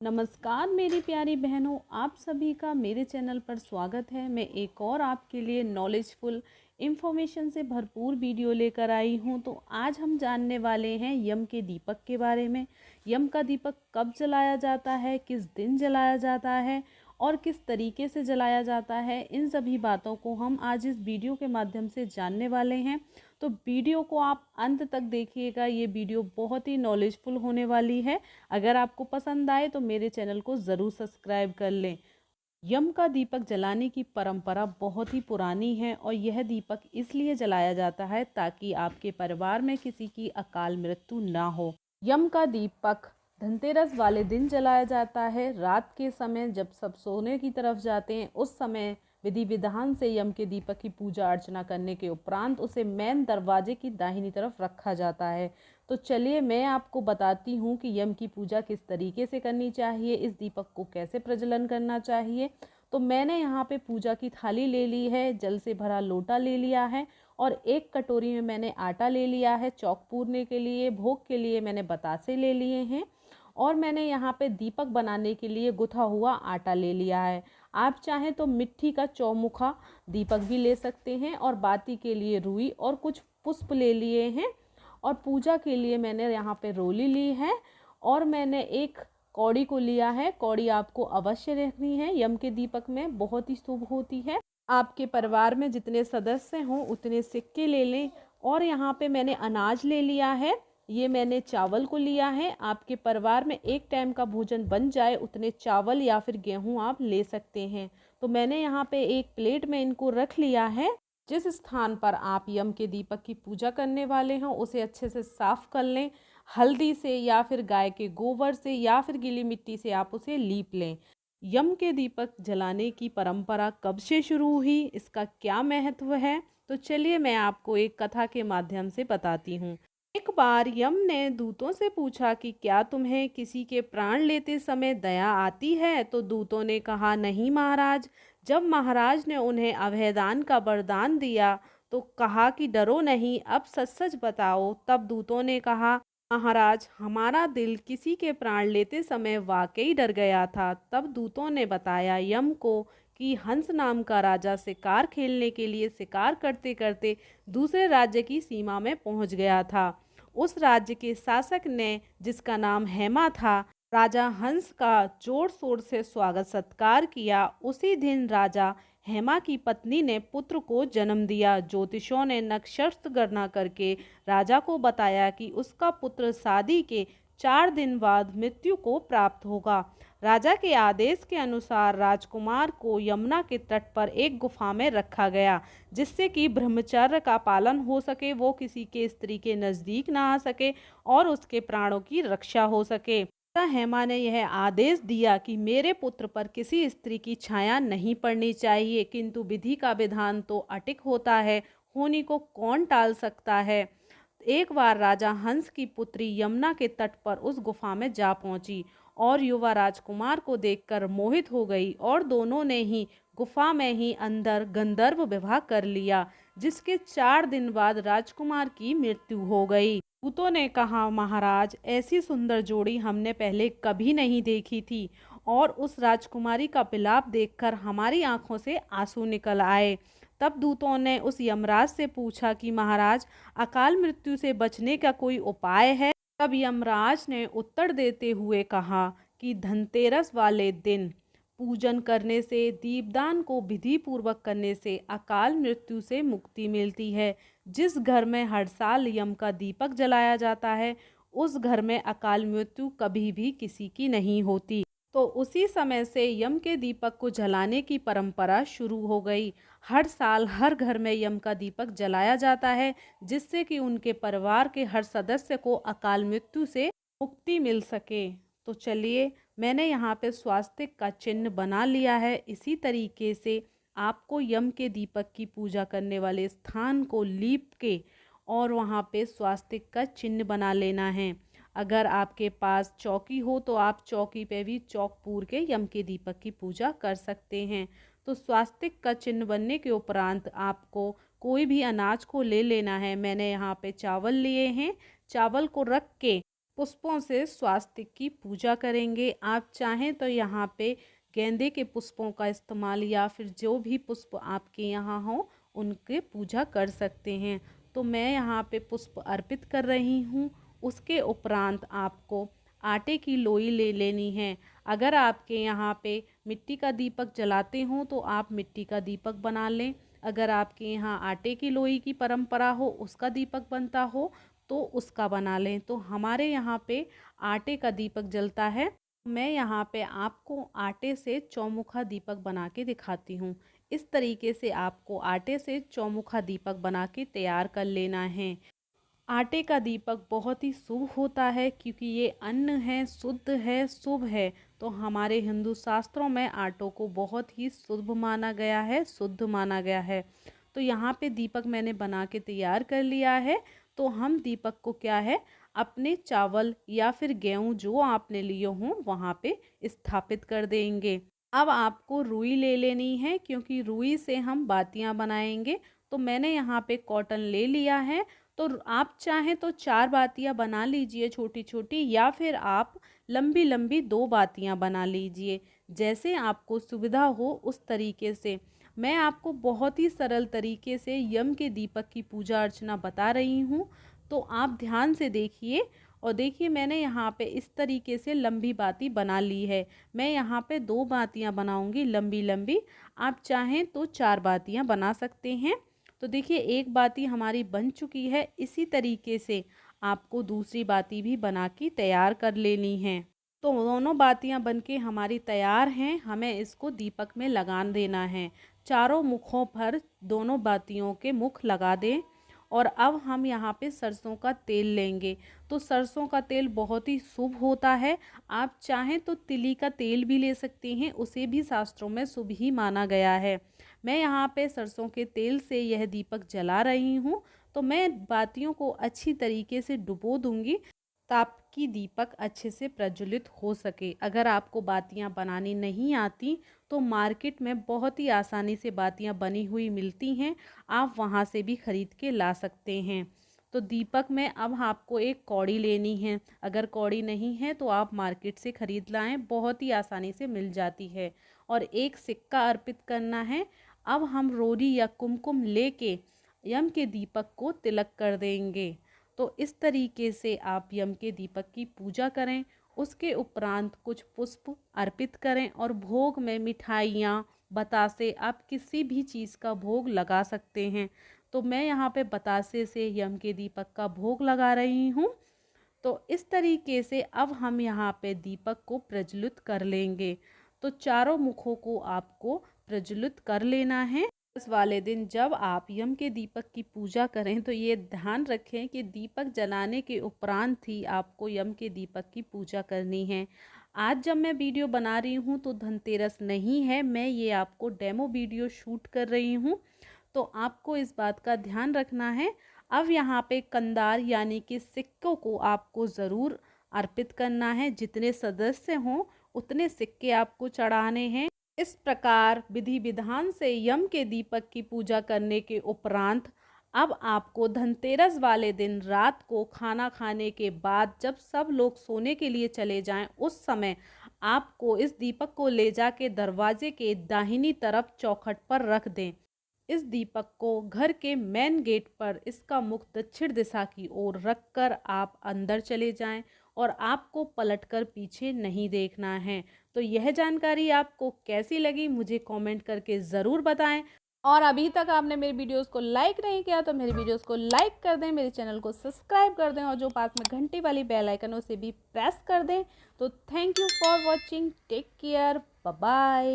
नमस्कार मेरी प्यारी बहनों, आप सभी का मेरे चैनल पर स्वागत है। मैं एक और आपके लिए नॉलेजफुल इन्फॉर्मेशन से भरपूर वीडियो लेकर आई हूं। तो आज हम जानने वाले हैं यम के दीपक के बारे में। यम का दीपक कब जलाया जाता है, किस दिन जलाया जाता है और किस तरीके से जलाया जाता है, इन सभी बातों को हम आज इस वीडियो के माध्यम से जानने वाले हैं। तो वीडियो को आप अंत तक देखिएगा, ये वीडियो बहुत ही नॉलेजफुल होने वाली है। अगर आपको पसंद आए तो मेरे चैनल को ज़रूर सब्सक्राइब कर लें। यम का दीपक जलाने की परंपरा बहुत ही पुरानी है और यह दीपक इसलिए जलाया जाता है ताकि आपके परिवार में किसी की अकाल मृत्यु ना हो। यम का दीपक धनतेरस वाले दिन जलाया जाता है। रात के समय जब सब सोने की तरफ जाते हैं, उस समय विधि विधान से यम के दीपक की पूजा अर्चना करने के उपरांत उसे मेन दरवाजे की दाहिनी तरफ रखा जाता है। तो चलिए मैं आपको बताती हूँ कि यम की पूजा किस तरीके से करनी चाहिए, इस दीपक को कैसे प्रज्वलन करना चाहिए। तो मैंने यहाँ पे पूजा की थाली ले ली है, जल से भरा लोटा ले लिया है और एक कटोरी में मैंने आटा ले लिया है चौक पूरने के लिए। भोग के लिए मैंने बतासे ले लिए हैं और मैंने यहाँ पे दीपक बनाने के लिए गुथा हुआ आटा ले लिया है। आप चाहें तो मिट्टी का चौमुखा दीपक भी ले सकते हैं और बाती के लिए रुई और कुछ पुष्प ले लिए हैं। और पूजा के लिए मैंने यहाँ पे रोली ली है और मैंने एक कौड़ी को लिया है। कौड़ी आपको अवश्य रखनी है, यम के दीपक में बहुत ही शुभ होती है। आपके परिवार में जितने सदस्य हों उतने सिक्के ले लें। और यहाँ पे मैंने अनाज ले लिया है, ये मैंने चावल को लिया है। आपके परिवार में एक टाइम का भोजन बन जाए उतने चावल या फिर गेहूं आप ले सकते हैं। तो मैंने यहाँ पे एक प्लेट में इनको रख लिया है। जिस स्थान पर आप यम के दीपक की पूजा करने वाले हों उसे अच्छे से साफ कर लें। हल्दी से या फिर गाय के गोबर से या फिर गीली मिट्टी से आप उसे लीप लें। यम के दीपक जलाने की परंपरा कब से शुरू हुई, इसका क्या महत्व है, तो चलिए मैं आपको एक कथा के माध्यम से बताती हूँ। एक बार यम ने दूतों से पूछा कि क्या तुम्हें किसी के प्राण लेते समय दया आती है। तो दूतों ने कहा, नहीं महाराज। जब महाराज ने उन्हें अभयदान का वरदान दिया तो कहा कि डरो नहीं, अब सच सच बताओ। तब दूतों ने कहा, महाराज हमारा दिल किसी के प्राण लेते समय वाकई डर गया था। तब दूतों ने बताया यम को कि हंस नाम का राजा शिकार खेलने के लिए शिकार करते करते दूसरे राज्य की सीमा में पहुंच गया था। उस राज्य के शासक ने, जिसका नाम हेमा था, राजा हंस का जोर शोर से स्वागत सत्कार किया। उसी दिन राजा हेमा की पत्नी ने पुत्र को जन्म दिया। ज्योतिषों ने नक्षत्र गणना करके राजा को बताया कि उसका पुत्र शादी के 4 दिन बाद मृत्यु को प्राप्त होगा। राजा के आदेश के अनुसार राजकुमार को यमुना के तट पर एक गुफा में रखा गया, जिससे कि ब्रह्मचर्य का पालन हो सके, वो किसी के स्त्री के नज़दीक ना आ सके और उसके प्राणों की रक्षा हो सके। हेमा ने यह आदेश दिया कि मेरे पुत्र पर किसी स्त्री की छाया नहीं पड़नी चाहिए, किंतु विधि का विधान तो अटिक होता है, होनी को कौन टाल सकता है। एक बार राजा हंस की पुत्री यमुना के तट पर उस गुफा में जा पहुंची और युवा राजकुमार को देखकर मोहित हो गई और दोनों ने ही गुफा में ही अंदर गंधर्व विवाह कर लिया, जिसके 4 दिन बाद राजकुमार की मृत्यु हो गई। दूतों ने कहा, महाराज ऐसी सुंदर जोड़ी हमने पहले कभी नहीं देखी थी और उस राजकुमारी का विलाप देखकर हमारी आंखों से आंसू निकल आए। तब दूतों ने उस यमराज से पूछा कि महाराज अकाल मृत्यु से बचने का कोई उपाय है। तब यमराज ने उत्तर देते हुए कहा कि धनतेरस वाले दिन पूजन करने से, दीपदान को विधि पूर्वक करने से अकाल मृत्यु से मुक्ति मिलती है। जिस घर में हर साल यम का दीपक जलाया जाता है उस घर में अकाल मृत्यु कभी भी किसी की नहीं होती। तो उसी समय से यम के दीपक को जलाने की परंपरा शुरू हो गई। हर साल हर घर में यम का दीपक जलाया जाता है, जिससे कि उनके परिवार के हर सदस्य को अकाल मृत्यु से मुक्ति मिल सके। तो चलिए मैंने यहाँ पे स्वास्तिक का चिन्ह बना लिया है। इसी तरीके से आपको यम के दीपक की पूजा करने वाले स्थान को लीप के और वहाँ पे स्वास्तिक का चिन्ह बना लेना है। अगर आपके पास चौकी हो तो आप चौकी पे भी चौक पूर के यम के दीपक की पूजा कर सकते हैं। तो स्वास्तिक का चिन्ह बनने के उपरांत आपको कोई भी अनाज को ले लेना है। मैंने यहाँ पे चावल लिए हैं, चावल को रख के पुष्पों से स्वास्तिक की पूजा करेंगे। आप चाहें तो यहाँ पे गेंदे के पुष्पों का इस्तेमाल या फिर जो भी पुष्प आपके यहाँ हो उनके पूजा कर सकते हैं। तो मैं यहाँ पे पुष्प अर्पित कर रही हूँ। उसके उपरांत आपको आटे की लोई ले लेनी है। अगर आपके यहाँ पे मिट्टी का दीपक जलाते हों तो आप मिट्टी का दीपक बना लें। अगर आपके यहाँ आटे की लोई की परंपरा हो, उसका दीपक बनता हो तो उसका बना लें। तो हमारे यहाँ पे आटे का दीपक जलता है। मैं यहाँ पे आपको आटे से चौमुखा दीपक बना के दिखाती हूँ। इस तरीके से आपको आटे से चौमुखा दीपक बना के तैयार कर लेना है। आटे का दीपक बहुत ही शुभ होता है क्योंकि ये अन्न है, शुद्ध है, शुभ है। तो हमारे हिंदू शास्त्रों में आटों को बहुत ही शुभ माना गया है, शुद्ध माना गया है। तो यहाँ पे दीपक मैंने बना के तैयार कर लिया है। तो हम दीपक को क्या है, अपने चावल या फिर गेहूँ जो आपने लिए हों वहाँ पे स्थापित कर देंगे। अब आपको रुई ले लेनी है क्योंकि रुई से हम बातियाँ बनाएंगे। तो मैंने यहाँ पे कॉटन ले लिया है। तो आप चाहें तो 4 बातियाँ बना लीजिए छोटी छोटी, या फिर आप लंबी लंबी 2 बातियाँ बना लीजिए, जैसे आपको सुविधा हो उस तरीके से। मैं आपको बहुत ही सरल तरीके से यम के दीपक की पूजा अर्चना बता रही हूँ। तो आप ध्यान से देखिए और देखिए मैंने यहाँ पे इस तरीके से लंबी बाती बना ली है। मैं यहाँ पे 2 बातियाँ बनाऊँगी लंबी लंबी। आप चाहें तो 4 बातियाँ बना सकते हैं। तो देखिए एक बाती हमारी बन चुकी है। इसी तरीके से आपको दूसरी बाती भी बना के तैयार कर लेनी है। तो दोनों बातियां बनके हमारी तैयार हैं। हमें इसको दीपक में लगा देना है। चारों मुखों पर दोनों बातियों के मुख लगा दें। और अब हम यहाँ पे सरसों का तेल लेंगे। तो सरसों का तेल बहुत ही शुभ होता है। आप चाहें तो तिली का तेल भी ले सकते हैं, उसे भी शास्त्रों में शुभ ही माना गया है। मैं यहाँ पे सरसों के तेल से यह दीपक जला रही हूँ। तो मैं बातियों को अच्छी तरीके से डुबो दूंगी ताकि दीपक अच्छे से प्रज्वलित हो सके। अगर आपको बातियां बनानी नहीं आती तो मार्केट में बहुत ही आसानी से बातियां बनी हुई मिलती हैं, आप वहां से भी खरीद के ला सकते हैं। तो दीपक में अब आपको एक कौड़ी लेनी है। अगर कौड़ी नहीं है तो आप मार्केट से खरीद लाएं, बहुत ही आसानी से मिल जाती है। और एक सिक्का अर्पित करना है। अब हम रोरी या कुमकुम लेके यम के दीपक को तिलक कर देंगे। तो इस तरीके से आप यम के दीपक की पूजा करें। उसके उपरांत कुछ पुष्प अर्पित करें और भोग में मिठाइयाँ, बतासे, आप किसी भी चीज़ का भोग लगा सकते हैं। तो मैं यहाँ पे बतासे से यम के दीपक का भोग लगा रही हूँ। तो इस तरीके से अब हम यहाँ पे दीपक को प्रज्वलित कर लेंगे। तो चारों मुखों को आपको प्रज्वलित कर लेना है। इस वाले दिन जब आप यम के दीपक की पूजा करें तो ये ध्यान रखें कि दीपक जलाने के उपरांत ही आपको यम के दीपक की पूजा करनी है। आज जब मैं वीडियो बना रही हूँ तो धनतेरस नहीं है, मैं ये आपको डेमो वीडियो शूट कर रही हूँ। तो आपको इस बात का ध्यान रखना है। अब यहाँ पे कंदार यानी कि सिक्कों को आपको ज़रूर अर्पित करना है। जितने सदस्य हों उतने सिक्के आपको चढ़ाने हैं। इस प्रकार विधि विधान से यम के दीपक की पूजा करने के उपरांत अब आपको धनतेरस वाले दिन रात को खाना खाने के बाद जब सब लोग सोने के लिए चले जाएं, उस समय आपको इस दीपक को ले जाके दरवाजे के दाहिनी तरफ चौखट पर रख दें। इस दीपक को घर के मेन गेट पर इसका मुख दक्षिण दिशा की ओर रखकर आप अंदर चले जाएं और आपको पलटकर पीछे नहीं देखना है। तो यह जानकारी आपको कैसी लगी मुझे कमेंट करके ज़रूर बताएं। और अभी तक आपने मेरी वीडियोस को लाइक नहीं किया तो मेरी वीडियोस को लाइक कर दें, मेरे चैनल को सब्सक्राइब कर दें और जो पास में घंटी वाली बेल आइकन है उसे भी प्रेस कर दें। तो thank you for watching, take care, bye bye.